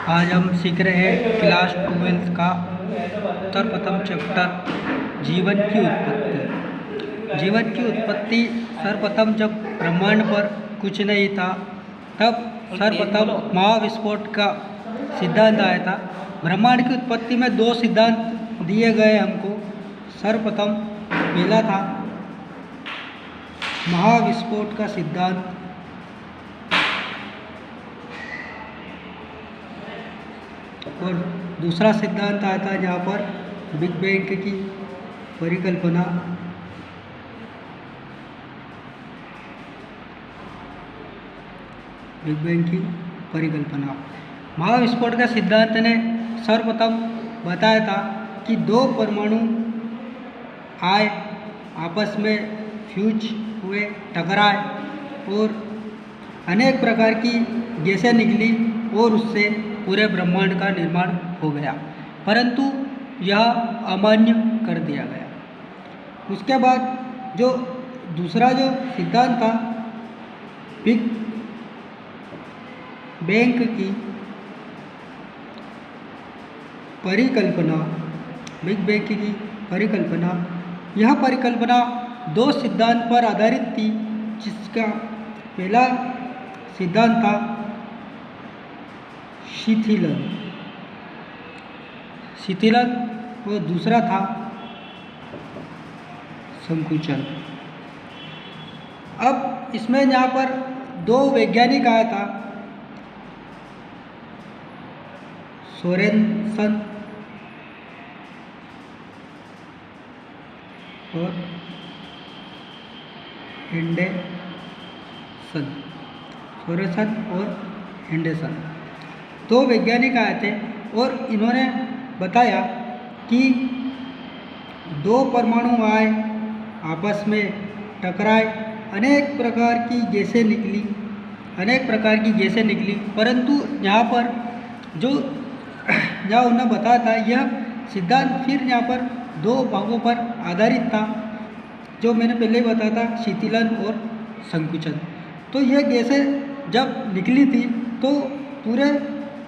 आज हम सीख रहे हैं क्लास 12 का उत्तर प्रथम चैप्टर जीवन की उत्पत्ति। जीवन की उत्पत्ति सर्वप्रथम जब ब्रह्मांड पर कुछ नहीं था तब सर्वप्रथम महाविस्फोट का सिद्धांत आया था। ब्रह्मांड की उत्पत्ति में दो सिद्धांत दिए गए हमको। सर्वप्रथम पहला था महाविस्फोट का सिद्धांत, और दूसरा सिद्धांत आया था जहाँ पर बिग बैंग की परिकल्पना। बिग बैंग की परिकल्पना महाविस्फोट का सिद्धांत ने सर्वप्रथम बताया था कि दो परमाणु आए, आपस में फ्यूज हुए, टकराए और अनेक प्रकार की गैसें निकली और उससे पूरे ब्रह्मांड का निर्माण हो गया, परंतु यह अमान्य कर दिया गया। उसके बाद जो दूसरा जो सिद्धांत था बिग बैंग की परिकल्पना, बिग बैंग की परिकल्पना, यह परिकल्पना दो सिद्धांत पर आधारित थी, जिसका पहला सिद्धांत था शिथिलन और दूसरा था संकुचन। अब इसमें यहाँ पर दो वैज्ञानिक आया था, सोरेनसन और हेंडेसन। सोरेनसन और हेंडेसन दो वैज्ञानिक आए थे और इन्होंने बताया कि दो परमाणु आए, आपस में टकराए, अनेक प्रकार की गैसें निकली, परंतु यहाँ पर जो जहाँ उन्होंने बताया था यह सिद्धांत फिर यहाँ पर दो भागों पर आधारित था, जो मैंने पहले ही बताया था, शिथिलन और संकुचन। तो यह गैसें जब निकली थी तो पूरे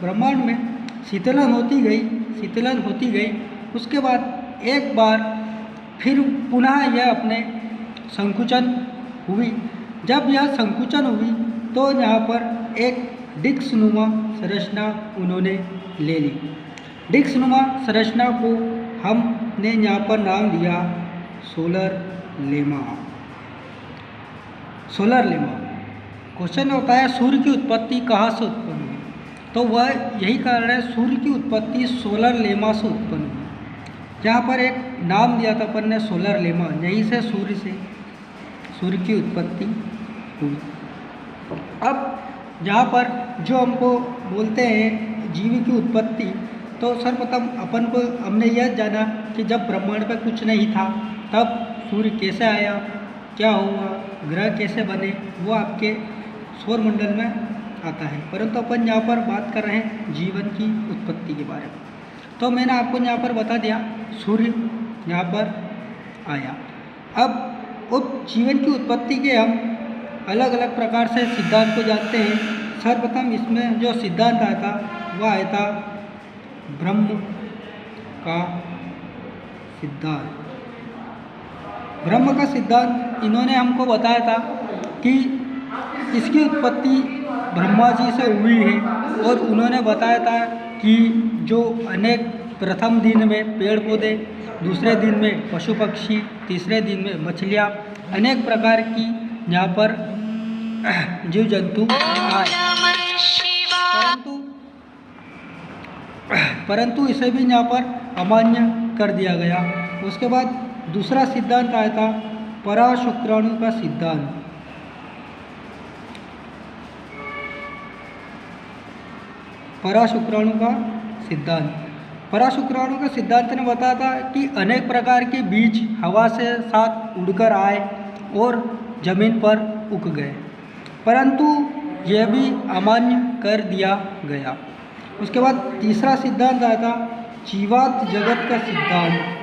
ब्रह्मांड में शीतलन होती गई। उसके बाद एक बार फिर पुनः यह अपने संकुचन हुई। जब यह संकुचन हुई तो यहाँ पर एक डिस्कनुमा संरचना उन्होंने ले ली। डिस्कनुमा संरचना को हमने यहाँ पर नाम दिया सोलर लेमा। क्वेश्चन होता है सूर्य की उत्पत्ति कहाँ से उत्पन्न हुई, तो वह यही कारण है, सूर्य की उत्पत्ति सोलर लेमा से उत्पन्न हुई। यहाँ पर एक नाम दिया था अपन ने सोलर लेमा, यहीं से सूर्य की उत्पत्ति हुई। अब यहाँ पर जो हमको बोलते हैं जीव की उत्पत्ति, तो सर्वप्रथम अपन को हमने यह जाना कि जब ब्रह्मांड पर कुछ नहीं था तब सूर्य कैसे आया, क्या हुआ, ग्रह कैसे बने, वो आपके सौर मंडल में आता है। परंतु अपन यहाँ पर बात कर रहे हैं जीवन की उत्पत्ति के बारे में। तो मैंने आपको यहाँ पर बता दिया सूर्य यहाँ पर आया। अब उस जीवन की उत्पत्ति के हम अलग अलग प्रकार से सिद्धांत को जानते हैं। सर्वप्रथम इसमें जो सिद्धांत आया था वह आया था ब्रह्म का सिद्धांत। ब्रह्म का सिद्धांत इन्होंने हमको बताया था कि इसकी उत्पत्ति ब्रह्मा जी से हुई है, और उन्होंने बताया था कि जो अनेक प्रथम दिन में पेड़ पौधे, दूसरे दिन में पशु पक्षी, तीसरे दिन में मछलियाँ, अनेक प्रकार की यहाँ पर जीव जंतु आए, परंतु इसे भी यहाँ पर अमान्य कर दिया गया। उसके बाद दूसरा सिद्धांत आया था पराशुक्राणु का सिद्धांत। पराशुक्राणु का सिद्धांत ने बताया था कि अनेक प्रकार के बीज हवा से साथ उड़कर आए और जमीन पर उग गए, परंतु यह भी अमान्य कर दिया गया। उसके बाद तीसरा सिद्धांत आया था जीवात जगत का सिद्धांत।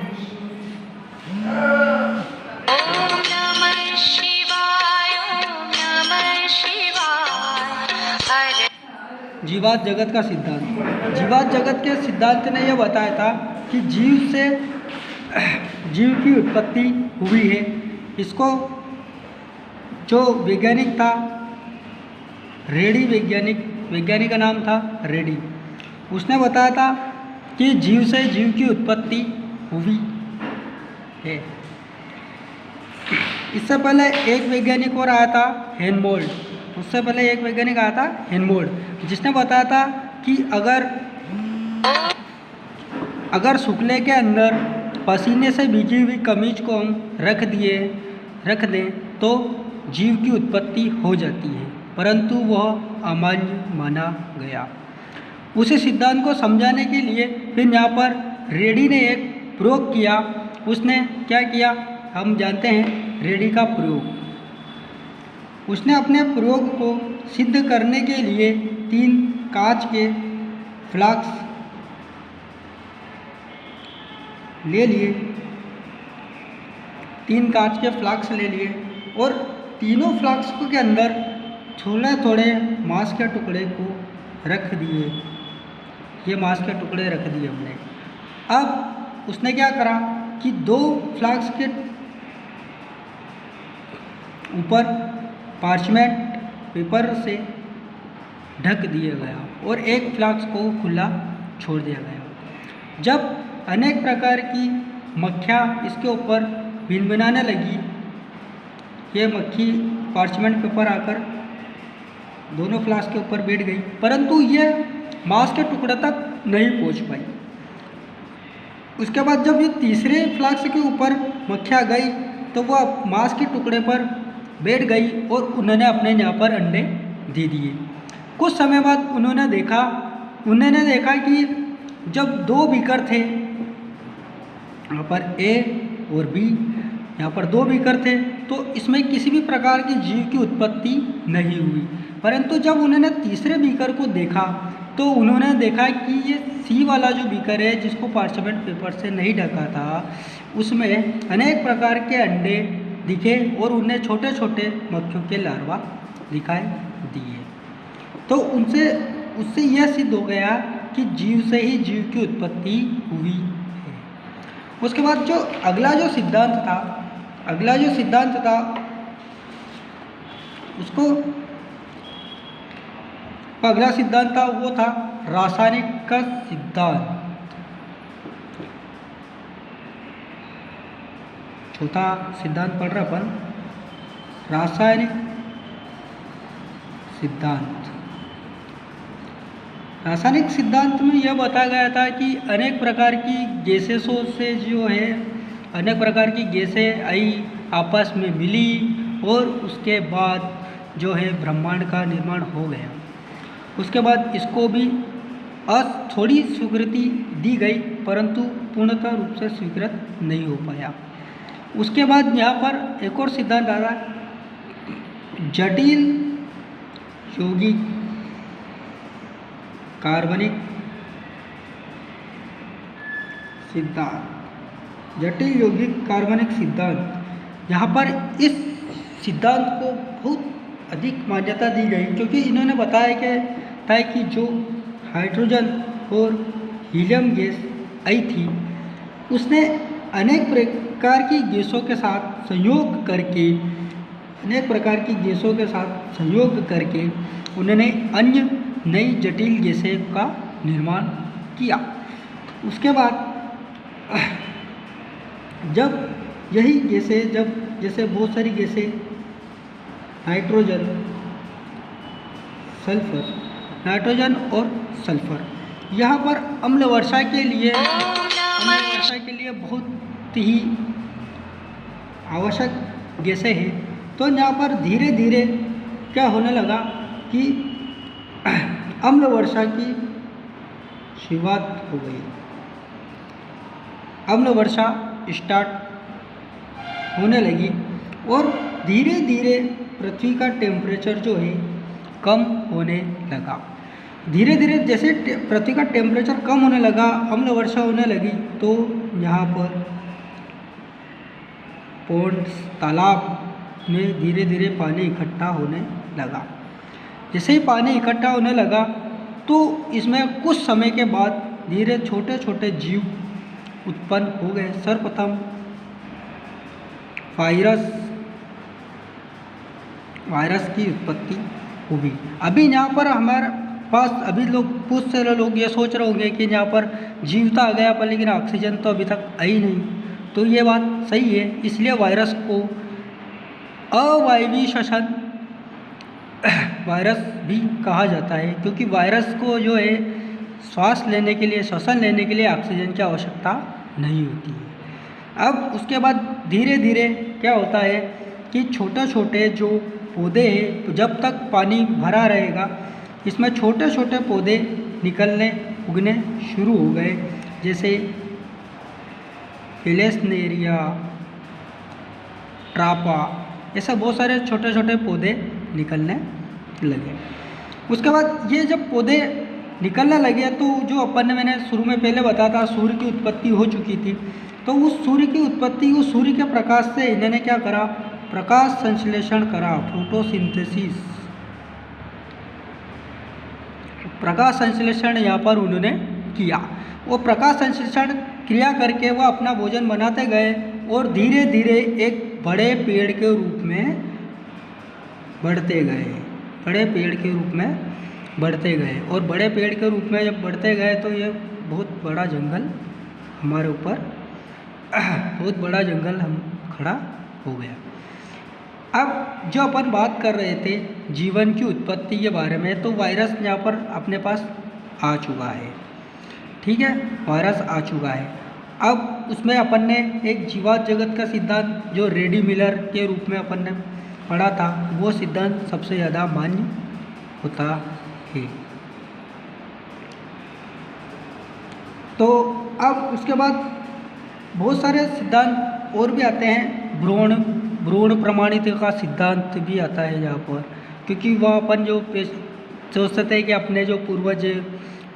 जीवात जगत का सिद्धांत। जीवात जगत के सिद्धांत ने यह बताया था कि जीव की उत्पत्ति हुई है। इसको जो वैज्ञानिक था, रेडी वैज्ञानिक का नाम था रेडी, उसने बताया था कि जीव से जीव की उत्पत्ति हुई है। इससे पहले एक वैज्ञानिक और आया था हेनमोल्ड, उससे पहले एक वैज्ञानिक आया था हेनमोल्ड, जिसने बताया था कि अगर शुक्ले के अंदर पसीने से भीगी हुई कमीज को हम रख दें तो जीव की उत्पत्ति हो जाती है, परंतु वह अमान्य माना गया। उसी सिद्धांत को समझाने के लिए फिर यहाँ पर रेडी ने एक प्रयोग किया। उसने क्या किया, हम जानते हैं रेडी का प्रयोग। उसने अपने प्रयोग को सिद्ध करने के लिए 3 कांच के फ्लास्क ले लिए, 3 कांच के फ्लास्क ले लिए और तीनों फ्लास्क के अंदर थोड़े थोड़े मांस के टुकड़े को रख दिए। ये मांस के टुकड़े रख दिए हमने। अब उसने क्या करा कि 2 फ्लास्क के ऊपर पार्चमेंट पेपर से ढक दिया गया और एक फ्लास्क को खुला छोड़ दिया गया। जब अनेक प्रकार की मक्खियाँ इसके ऊपर भिनभिनाने लगी, ये मक्खी पार्चमेंट पेपर आकर दोनों फ्लास्क के ऊपर बैठ गई, परंतु ये मांस के टुकड़े तक नहीं पहुंच पाई। उसके बाद जब ये तीसरे फ्लास्क के ऊपर मक्खियाँ गई तो वह मांस के टुकड़े पर बैठ गई और उन्होंने अपने यहाँ पर अंडे दे दिए। कुछ समय बाद उन्होंने देखा कि जब 2 बीकर थे, यहाँ पर ए और बी, यहाँ पर 2 बीकर थे, तो इसमें किसी भी प्रकार की जीव की उत्पत्ति नहीं हुई। परंतु जब उन्होंने तीसरे बीकर को देखा तो उन्होंने देखा कि ये सी वाला जो बीकर है, जिसको पार्चमेंट पेपर से नहीं ढका था, उसमें अनेक प्रकार के अंडे दिखे और उन्हें छोटे छोटे मक्खियों के लार्वा दिखाई दिए। तो उससे यह सिद्ध हो गया कि जीव से ही जीव की उत्पत्ति हुई है। उसके बाद जो अगला जो सिद्धांत था उसको अगला सिद्धांत था वो था रासायनिक का सिद्धांत। चौथा सिद्धांत पढ़ रहे अपन, रासायनिक सिद्धांत। रासायनिक सिद्धांत में यह बताया गया था कि अनेक प्रकार की गैसेसों से जो है, अनेक प्रकार की गैसें आई, आपस में मिली और उसके बाद जो है ब्रह्मांड का निर्माण हो गया। उसके बाद इसको भी थोड़ी स्वीकृति दी गई, परंतु पूर्णतः रूप से स्वीकृत नहीं हो पाया। उसके बाद यहाँ पर एक और सिद्धांत आ रहा है, जटिल यौगिक कार्बनिक सिद्धांत। जटिल यौगिक कार्बनिक सिद्धांत, यहाँ पर इस सिद्धांत को बहुत अधिक मान्यता दी गई, क्योंकि इन्होंने बताया कि जो हाइड्रोजन और हीलियम गैस आई थी, उसने अनेक प्रकार की गैसों के साथ संयोग करके उन्होंने अन्य नई जटिल गैसें का निर्माण किया। उसके बाद जब यही गैसें, जैसे बहुत सारी गैसें, नाइट्रोजन और सल्फर, यहाँ पर अम्ल वर्षा के लिए बहुत ही आवश्यक गैसें हैं। तो यहाँ पर धीरे धीरे क्या होने लगा कि अम्ल वर्षा की शुरुआत हो गई। अम्ल वर्षा स्टार्ट होने लगी और धीरे धीरे पृथ्वी का टेम्परेचर जो है कम होने लगा। धीरे धीरे जैसे पृथ्वी का टेम्परेचर कम होने लगा, अम्ल वर्षा होने लगी, तो यहाँ पर पोंड्स, तालाब में धीरे धीरे पानी इकट्ठा होने लगा। जैसे ही पानी इकट्ठा होने लगा तो इसमें कुछ समय के बाद धीरे छोटे छोटे जीव उत्पन्न हो गए। सर्वप्रथम वायरस की उत्पत्ति हुई। अभी यहाँ पर हमारे पास अभी बहुत सारे लोग ये सोच रहे होंगे कि यहाँ पर जीवता आ गया पर लेकिन ऑक्सीजन तो अभी तक आई नहीं। तो ये बात सही है, इसलिए वायरस को अवायवीय श्वसन वायरस भी कहा जाता है, क्योंकि वायरस को जो है श्वास लेने के लिए, श्वसन लेने के लिए ऑक्सीजन की आवश्यकता नहीं होती है। अब उसके बाद धीरे धीरे क्या होता है कि छोटे छोटे जो पौधे हैं, तो जब तक पानी भरा रहेगा इसमें छोटे छोटे पौधे निकलने उगने शुरू हो गए, जैसे फिलेस्नेरिया, ट्रापा, ऐसे बहुत सारे छोटे छोटे पौधे निकलने लगे। उसके बाद ये जब पौधे निकलने लगे तो जो मैंने शुरू में पहले बताया था सूर्य की उत्पत्ति हो चुकी थी। तो उस सूर्य की उत्पत्ति, उस सूर्य के प्रकाश से इन्होंने क्या करा, प्रकाश संश्लेषण करा, फोटोसिंथेसिस, प्रकाश संश्लेषण यहाँ पर उन्होंने किया। वो प्रकाश संश्लेषण क्रिया करके वो अपना भोजन बनाते गए और धीरे धीरे एक बड़े पेड़ के रूप में बढ़ते गए, बड़े पेड़ के रूप में बढ़ते गए। और बड़े पेड़ के रूप में जब बढ़ते गए तो ये बहुत बड़ा जंगल हमारे ऊपर बहुत बड़ा जंगल हम खड़ा हो गया। अब जो अपन बात कर रहे थे जीवन की उत्पत्ति के बारे में, तो वायरस यहाँ पर अपने पास आ चुका है, ठीक है, वायरस आ चुका है। अब उसमें अपन ने एक जीवात जगत का सिद्धांत जो रेडी मिलर के रूप में अपन ने पढ़ा था, वो सिद्धांत सबसे ज़्यादा मान्य होता है। तो अब उसके बाद बहुत सारे सिद्धांत और भी आते हैं। भ्रूण प्रमाणित का सिद्धांत भी आता है यहाँ पर, क्योंकि वह अपन जो सोचते हैं कि अपने जो पूर्वज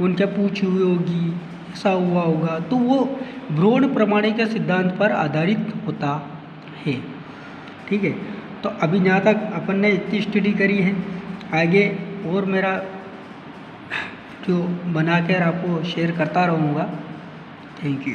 उनके पूछ हुई होगी, ऐसा हुआ होगा, तो वो भ्रूण प्रमाणित के सिद्धांत पर आधारित होता है, ठीक है। तो अभी यहाँ तक अपन ने इतनी स्टडी करी है, आगे और मेरा जो बना कर आपको शेयर करता रहूँगा। Thank you.